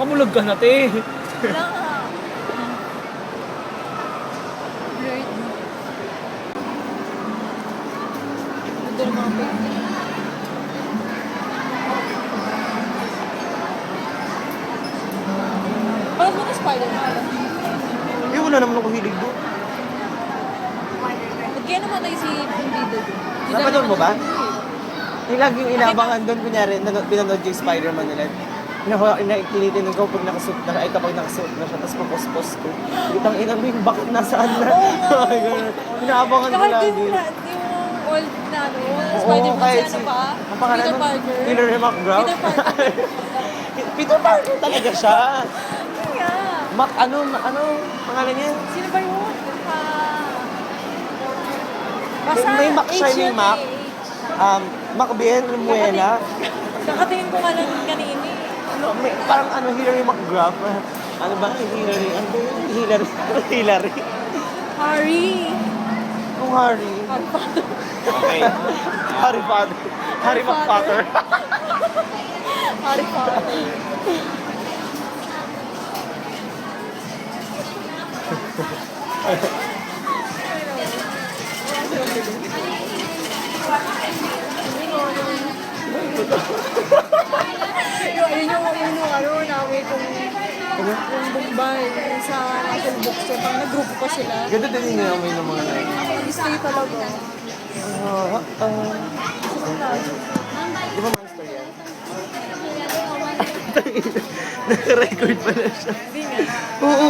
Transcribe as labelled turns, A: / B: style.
A: Makamulag ka na, te.
B: Wala nga. Blurred. Ganda ng mga painting. Parang mo na Spider-Man.
A: Eh, wala naman ako hilig doon.
B: Ba't kaya namatay si Bandido doon?
A: Napanood mo ba? Yung laging inabangan doon, kunyari, pinanood yung Spider-Man nila. Tinitin ko pag nakasuot na, ay kapag nakasuot na siya, tapos papospos ko. Itang ina mo yung bakit nasaan na. Ay, ganun. Inaabangan ko
B: Kahit
A: lagi.
B: yung old na ano,
A: Oo,
B: Spider-Man
A: kahit
B: si ano pa?
A: ang pangalan
B: Peter
A: nun,
B: Parker.
A: Peter McGraw.
B: Peter Parker.
A: Peter Parker talaga siya.
B: Kaya.
A: Ano, pangalan niya?
B: Sino ba yun? Basta
A: May Mac siya,
B: H
A: may
B: yun
A: Mac.
B: eh.
A: Macbeth Lumuela.
B: Kakatingin ko nga lang kanina eh.
A: Ano, parang Hillary McGraw. Ano ba? Hillary. Ano ba yun? Hillary. Hillary.
B: Harry.
A: Ang Harry.
B: Harry Potter.
A: Okay. Harry Potter. Harry McPotter.
B: Harry Potter. Yun yung ano, namin yung Bombay, yung sa National Bookstore, parang nagrupo pa sila.
A: Ganda din yung amoy ng mga like.
B: Stay talaga.
A: Di ba monster yan? Naka-record pala siya.
B: Hindi nga.
A: Oo,